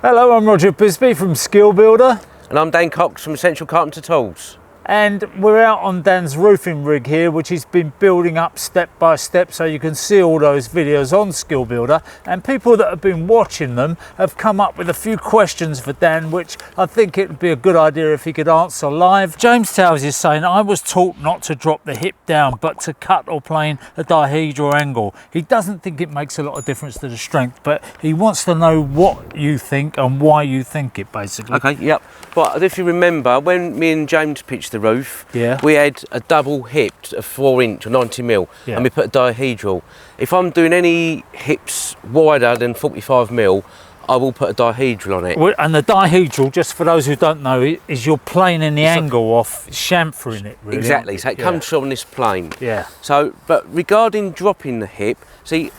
Hello, I'm Roger Bisbee from Skill Builder. And I'm Dan Cox from Essential Carpenter Tools. And we're out on Dan's roofing rig here, which he's been building up step by step, so you can see all those videos on Skill Builder. And people that have been watching them have come up with a few questions for Dan, which I think it would be a good idea if he could answer live. James Towers is saying, I was taught not to drop the hip down, but to cut or plane a dihedral angle. He doesn't think it makes a lot of difference to the strength, but he wants to know what you think and why you think it, basically. Okay, yep. But if you remember, when me and James pitched the roof, we had a double hip, a 4-inch or 90mm, and we put a dihedral. If I'm doing any hips wider than 45mm, I will put a dihedral on it. And the dihedral, just for those who don't know, is you're planing the angle off, chamfering it, really. Exactly, so it comes on this plane. Yeah. So, but regarding dropping the hip, see,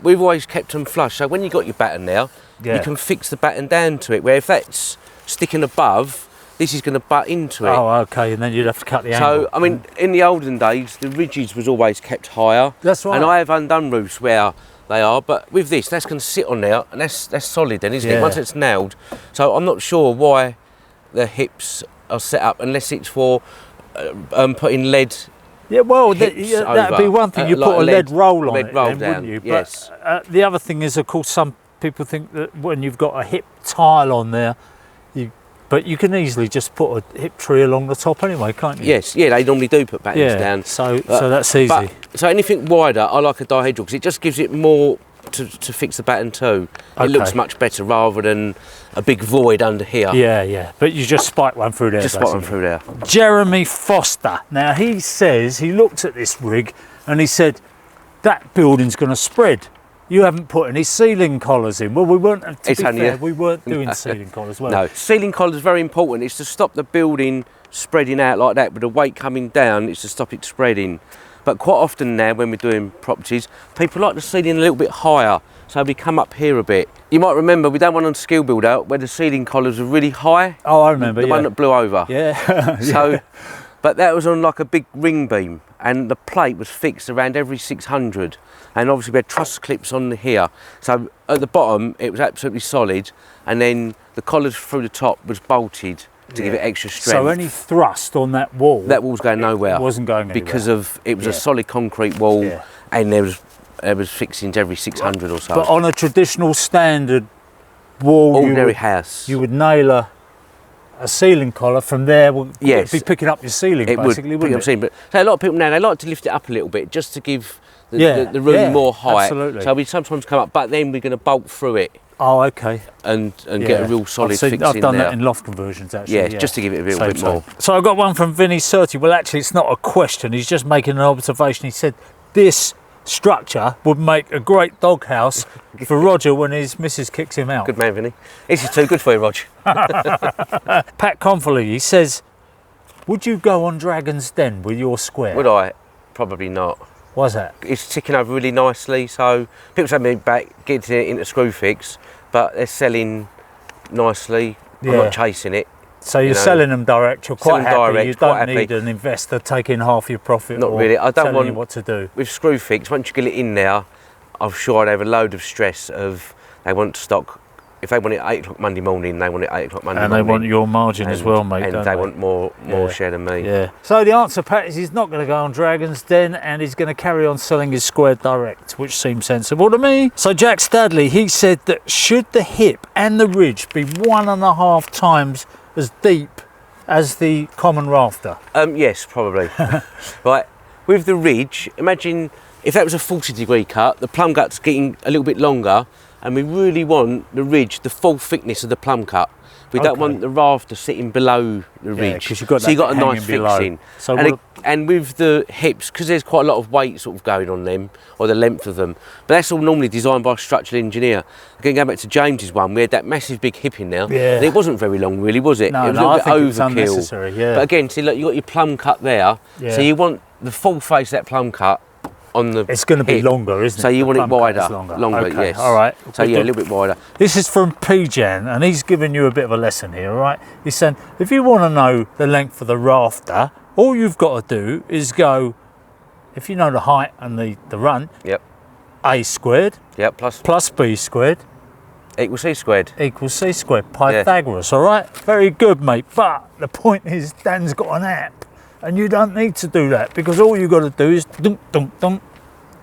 we've always kept them flush, so when you got your batten now, you can fix the batten down to it, where if that's sticking above, this is going to butt into it. Oh, okay, and then you'd have to cut the angle. So, I mean, in the olden days, the ridges was always kept higher. That's right. And I have undone roofs where they are, but with this, that's going to sit on there, and that's solid then, isn't it? Once it's nailed. So I'm not sure why the hips are set up, unless it's for putting lead. Yeah, well, that'd be one thing. You put a lead roll on it, then, wouldn't you? Yes. But the other thing is, of course, some people think that when you've got a hip tile on there, but you can easily just put a hip tree along the top anyway, can't you? Yes, yeah, they normally do put battens down. So that's easy. So anything wider, I like a dihedral because it just gives it more to fix the batten too. It looks much better rather than a big void under here. Yeah, but you just spike one through there. Just spike one through there. Jeremy Foster. Now he says, he looked at this rig and he said, that building's going to spread. You haven't put any ceiling collars in. Well, we weren't, to be fair, we weren't doing ceiling collars, were we? No, ceiling collars are very important. It's to stop the building spreading out like that. With the weight coming down, it's to stop it spreading. But quite often now, when we're doing properties, people like the ceiling a little bit higher. So we come up here a bit. You might remember, we done one on Skill Builder where the ceiling collars were really high. Oh, I remember, The one that blew over. Yeah. So, but that was on like a big ring beam, and the plate was fixed around every 600. And obviously we had truss clips on here. So at the bottom, it was absolutely solid. And then the collars through the top was bolted to give it extra strength. So any thrust on that wall? That wall's going nowhere. It wasn't going anywhere. Because it was a solid concrete wall, and there was fixings every 600 or so. But on a traditional standard wall, ordinary house, you would nail a ceiling collar from there. It'd be picking up your ceiling, basically, wouldn't it? But so a lot of people now, they like to lift it up a little bit just to give the room more height. Absolutely. So we sometimes come up, but then we're going to bolt through it. Oh, okay. And get a real solid fix in there. I've done that in loft conversions, actually. Yeah, just to give it a little bit more. So I got one from Vinny Surti. Well, actually, it's not a question. He's just making an observation. He said this structure would make a great doghouse for Roger when his missus kicks him out. Good man, Vinny. This is too good for you, Roger. Pat Confoley, he says, would you go on Dragon's Den with your square? Would I? Probably not. Why's that? It's ticking over really nicely, so people say me back, getting it into Screwfix, but they're selling nicely. I'm not chasing it. So you're selling them direct, you're quite happy, you don't need an investor taking half your profit. Not really, I don't want you what to do. With Screwfix, once you get it in there, I'm sure I'd have a load of stress of they want stock. If they want it 8 o'clock Monday morning, they want it 8 o'clock Monday morning. And they want your margin as well, mate, and they want more share than me. Yeah. So the answer, Pat, is he's not going to go on Dragon's Den, and he's going to carry on selling his square direct, which seems sensible to me. So Jack Stadley, he said that should the hip and the ridge be 1.5 times as deep as the common rafter? Yes, probably. Right, with the ridge, imagine if that was a 40-degree cut, the plumb cut's getting a little bit longer, and we really want the ridge, the full thickness of the plumb cut. We don't want the rafter sitting below the ridge. Because you've got so you've got a nice fixing. So and with the hips, because there's quite a lot of weight sort of going on them, or the length of them, but that's all normally designed by a structural engineer. Again, going back to James's one, we had that massive big hip in there. Yeah. And it wasn't very long really, was it? No, it was a little bit I think it was overkill. unnecessary, yeah. But again, see, look, you've got your plumb cut there, so you want the full face of that plumb cut on the It's going to be longer, isn't it? So you want it wider, longer, okay, yes. all right. So yeah, a little bit wider. This is from P-Jan, and he's giving you a bit of a lesson here, all right? He's saying, if you want to know the length of the rafter, all you've got to do is go, if you know the height and the run, Yep. A squared Yep. plus B squared Equals C squared. equals C squared, Pythagoras, all right? Very good, mate. But the point is, Dan's got an app, and you don't need to do that, because all you've got to do is dunk, dunk, dunk,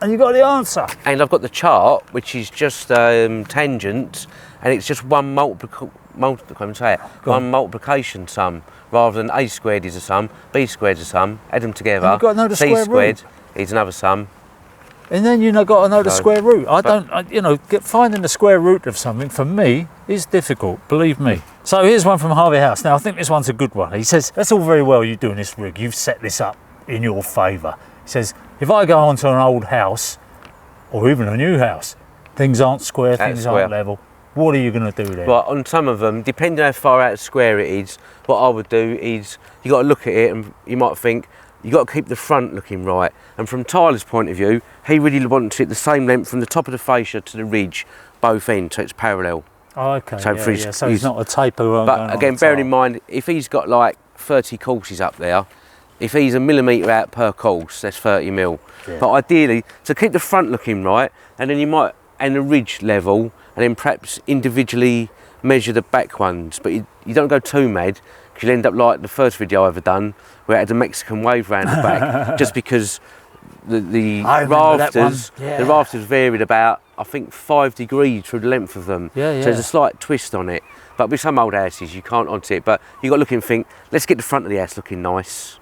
and you got the answer. And I've got the chart, which is just tangents, and it's just one multiplication sum, rather than A squared is a sum, B squared is a sum, add them together, And you've got to know the C square squared root. is another sum. And then you've got to know the So, square root. Finding the square root of something, for me, is difficult, believe me. So here's one from Harvey House. Now, I think this one's a good one. He says, that's all very well you doing this rig. You've set this up in your favour. He says, if I go onto an old house, or even a new house, things aren't square, things aren't level. What are you going to do then? Well, on some of them, depending how far out of square it is, what I would do is, you got to look at it and you might think, you got to keep the front looking right. And from Tyler's point of view, he really wants it the same length from the top of the fascia to the ridge, both ends, so it's parallel. Oh, okay, So so he's not a taper. But again, bearing in mind, if he's got like 30 courses up there, if he's a millimetre out per course, that's 30 mil. Yeah. But ideally, to keep the front looking right, and then you might, and the ridge level, and then perhaps individually measure the back ones. But you don't go too mad, because you'll end up like the first video I ever done, where it had a Mexican wave round the back, just because the rafters, the rafters varied about, I think, 5 degrees through the length of them. Yeah, So there's a slight twist on it. But with some old houses, you can't onto it. But you got to look and think, let's get the front of the house looking nice,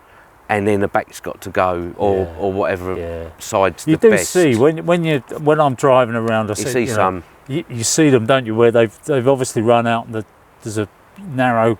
and then the back's got to go, or whatever side's you the do best. see when I'm driving around, I see some. You see them, don't you? Where they've obviously run out, and there's a narrow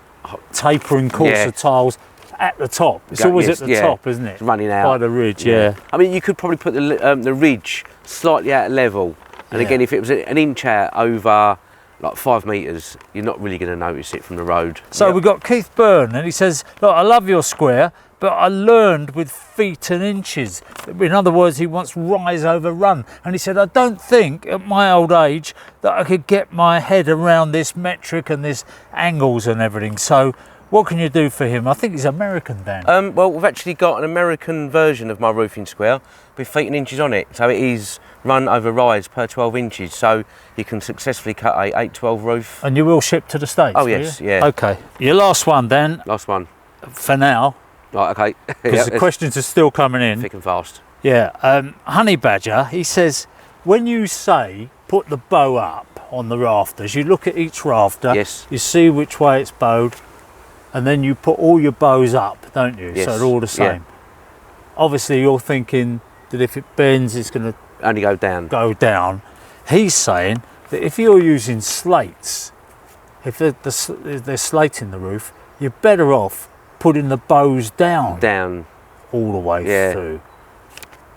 tapering course of tiles at the top. It's always at the top, isn't it? It's running out by the ridge. Yeah. I mean, you could probably put the ridge slightly out of level, and again, if it was an inch out over like 5 metres, you're not really going to notice it from the road. So we've got Keith Byrne, and he says, look, I love your square, but I learned with feet and inches. In other words, he wants rise over run. And he said, I don't think at my old age that I could get my head around this metric and this angles and everything. So what can you do for him? I think he's American, Dan. Well, we've actually got an American version of my roofing square with feet and inches on it. So it is run over rise per 12 inches. So you can successfully cut a 812 roof. And you will ship to the States? Oh, yes, yeah. Okay. Your last one, Dan. Last one. For now. Right, okay. Because the questions are still coming in. Thick and fast. Yeah. Honey Badger, he says, when you say put the bow up on the rafters, you look at each rafter, yes, you see which way it's bowed, and then you put all your bows up, don't you? Yes. So they're all the same. Obviously, you're thinking that if it bends, it's going to only go down. He's saying that if you're using slates, if they're slating the roof, you're better off putting the bows down all the way through.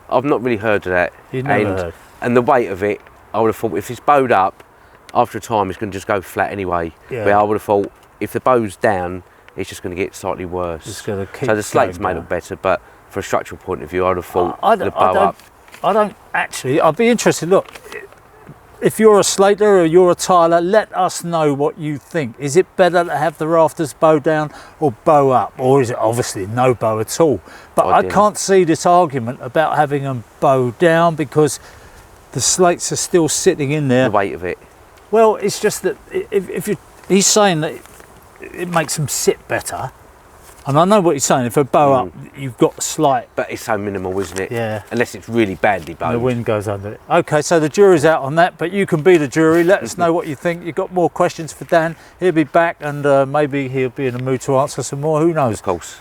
I've not really heard of that. You've never heard. And the weight of it, I would have thought if it's bowed up, after a time it's going to just go flat anyway. Yeah. But I would have thought if the bow's down, it's just going to get slightly worse. It's going to keep so the slates may look better, but for a structural point of view, I'd have thought the bow up. I don't actually. I'd be interested. Look, if you're a slater or you're a tiler, let us know what you think. Is it better to have the rafters bow down or bow up, or is it obviously no bow at all? But I can't see this argument about having them bow down because the slates are still sitting in there. The weight of it. Well, it's just that he's saying that it makes them sit better. And I know what he's saying. If a bow up, you've got a slight. But it's so minimal, isn't it? Yeah. Unless it's really badly bowed. And the wind goes under it. Okay, so the jury's out on that, but you can be the jury. Let us know what you think. You've got more questions for Dan. He'll be back, and maybe he'll be in the mood to answer some more. Who knows? Of course.